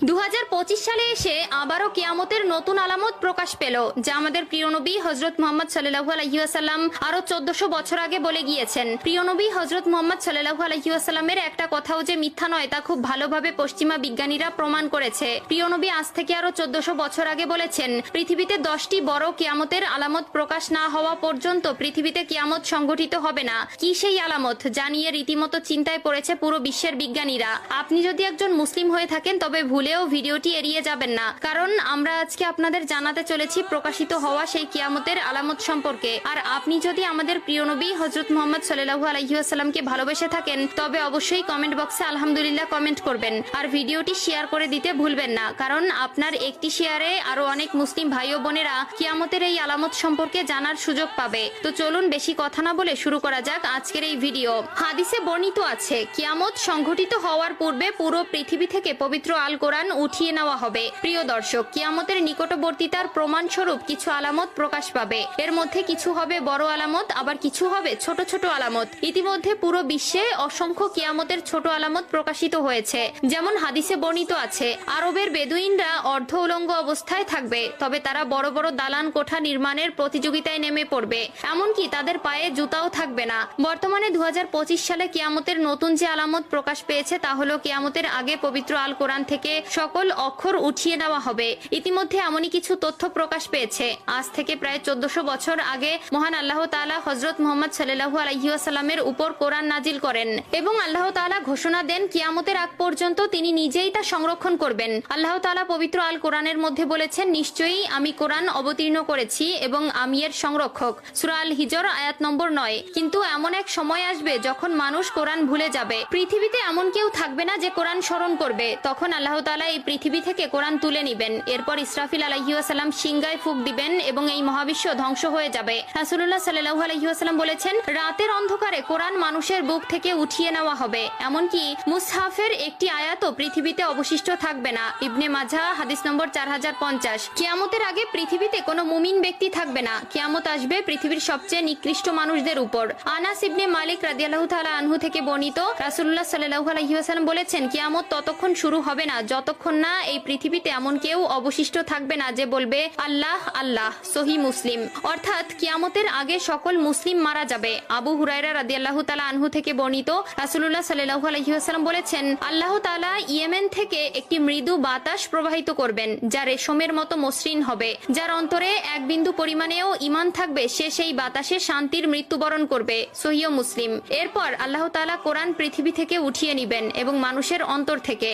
2025 সালে এসে আবারও কিয়ামতের নতুন আলামত প্রকাশ পেল, যা আমাদের প্রিয় নবী হযরত মুহাম্মদ সাল্লাল্লাহু আলাইহি ওয়াসাল্লাম আরো 1400 বছর আগে বলে গিয়েছেন। প্রিয় নবী হযরত মুহাম্মদ সাল্লাল্লাহু আলাইহি ওয়াসাল্লামের একটা কথাও যে মিথ্যা নয় তা খুব ভালোভাবে পশ্চিমা বিজ্ঞানীরা প্রমাণ করেছে। প্রিয় নবী আজ থেকে আরো 1400 বছর আগে বলেছেন, পৃথিবীতে 10টি বড় কিয়ামতের আলামত প্রকাশ না হওয়া পর্যন্ত পৃথিবীতে কিয়ামত সংঘটিত হবে না। কি সেই আলামত জানিয়ে রীতিমতো চিন্তায় পড়েছে পুরো বিশ্বের বিজ্ঞানীরা। আপনি যদি একজন মুসলিম হয়ে থাকেন তবে ভুলেও ভিডিওটি এড়িয়ে যাবেন না, কারণ আমরা আজকে আপনাদের জানাতে চলেছি প্রকাশিত হওয়া সেই কিয়ামতের আলামত সম্পর্কে। আর আপনি যদি আমাদের প্রিয় নবী হযরত মুহাম্মদ সাল্লাল্লাহু আলাইহি ওয়াসাল্লামকে ভালোবেসে থাকেন তবে অবশ্যই কমেন্ট বক্সে আলহামদুলিল্লাহ কমেন্ট করবেন আর ভিডিওটি শেয়ার করে দিতে ভুলবেন না, কারণ আপনার একটি শেয়ারে আরো অনেক মুসলিম ভাই ও বোনেরা কিয়ামতের এই আলামত সম্পর্কে জানার সুযোগ পাবে। তো চলুন বেশি কথা না বলে শুরু করা যাক আজকের এই ভিডিও। হাদিসে বর্ণিত আছে, কিয়ামত সংঘটিত হওয়ার পূর্বে পুরো পৃথিবী থেকে পবিত্র আল কোরআন উঠিয়ে নেওয়া হবে। প্রিয় দর্শক, কিয়ামতের নিকটবর্তীতার প্রমাণস্বরূপ কিছু আলামত প্রকাশ পাবে। এর মধ্যে কিছু হবে বড় আলামত, আবার কিছু হবে ছোট ছোট আলামত। ইতিমধ্যে পুরো বিশ্বে অসংখ্য কিয়ামতের ছোট আলামত প্রকাশিত হয়েছে। যেমন হাদিসে বর্ণিত আছে, আরবের বেদুইনরা অর্ধ উলঙ্গ অবস্থায় থাকবে, তবে তারা বড় বড় দালান কোঠা নির্মাণের প্রতিযোগিতায় নেমে পড়বে, এমনকি তাদের পায়ে জুতাও থাকবে না। বর্তমানে 2025 সালে কিয়ামতের নতুন যে আলামত প্রকাশ পেয়েছে তা হলো কিয়ামতের আগে পবিত্র আল কোরআন থেকে সকল অক্ষর উঠিয়ে নেওয়া হবে। ইতিমধ্যে এমনই কিছু তথ্য প্রকাশ পেয়েছে। আজ থেকে প্রায় 1400 বছর আগে মহান আল্লাহ তাআলা হযরত মুহাম্মদ সাল্লাল্লাহু আলাইহি ওয়াসাল্লামের উপর কোরআন নাজিল করেন এবং আল্লাহ তাআলা ঘোষণা দেন কিয়ামতের আগ পর্যন্ত তিনি নিজেই তা সংরক্ষণ করবেন। আল্লাহ তাআলা পবিত্র আল কোরআনের মধ্যে বলেছেন, নিশ্চয়ই আমি কোরআন অবতীর্ণ করেছি এবং আমি এর সংরক্ষক। সূরা আল হিজর আয়াত নম্বর 9। কিন্তু এমন এক সময় আসবে যখন মানুষ কোরআন ভুলে যাবে। পৃথিবীতে এমন কেউ থাকবে না যে কোরআন স্মরণ করবে। তখন আল্লাহ তাআলা এই পৃথিবী থেকে কোরআন তুলে নিবেন। এরপর ইসরাফিল আলাইহিস সালাম সিংহায় ফুঁক দিবেন এবং এই মহাবিশ্ব ধ্বংস হয়ে যাবে। রাসূলুল্লাহ সাল্লাল্লাহু আলাইহি ওয়াসাল্লাম বলেছেন, রাতের অন্ধকারে কোরআন মানুষের বুক থেকে উঠিয়ে নেওয়া হবে, এমনকি মুসহাফের একটি আয়াতও পৃথিবীতে অবশিষ্ট থাকবে না। ইবনে মাজাহ হাদিস নম্বর 4050। কিয়ামতের আগে পৃথিবীতে কোনো মুমিন ব্যক্তি থাকবে না। কিয়ামত আসবে পৃথিবীর সবচেয়ে নিকৃষ্ট মানুষদের উপর। আনাস ইবনে মালিক রাদিয়াল্লাহু তাআলা আনহু থেকে বর্ণিত, রাসূলুল্লাহ সাল্লাল্লাহু আলাইহি ওয়াসাল্লাম বলেছেন, কিয়ামত ততক্ষণ শুরু হবে না যতক্ষণ না এই পৃথিবীতে এমন কেউ অবশিষ্ট থাকবে না যে বলবে আল্লাহ আল্লাহ। সহিহ মুসলিম। অর্থাৎ কিয়ামতের আগে সকল মুসলিম মারা যাবে। আবু হুরায়রা রাদিয়াল্লাহু তাআলা আনহু থেকে বর্ণিত, রাসূলুল্লাহ সাল্লাল্লাহু আলাইহি ওয়াসাল্লাম বলেছেন, আল্লাহ তাআলা ইয়েমেন থেকে একটি মৃদু বাতাস প্রবাহিত করবেন যা রেশমের মতো মসৃণ হবে। যার অন্তরে এক বিন্দু পরিমাণেও ঈমান থাকবে সে সেই বাতাসে শান্তির মৃত্যুবরণ করবে। সহিহ মুসলিম। এরপর আল্লাহ তাআলা কোরআন পৃথিবী থেকে উঠিয়ে নেবেন এবং মানুষের অন্তর থেকে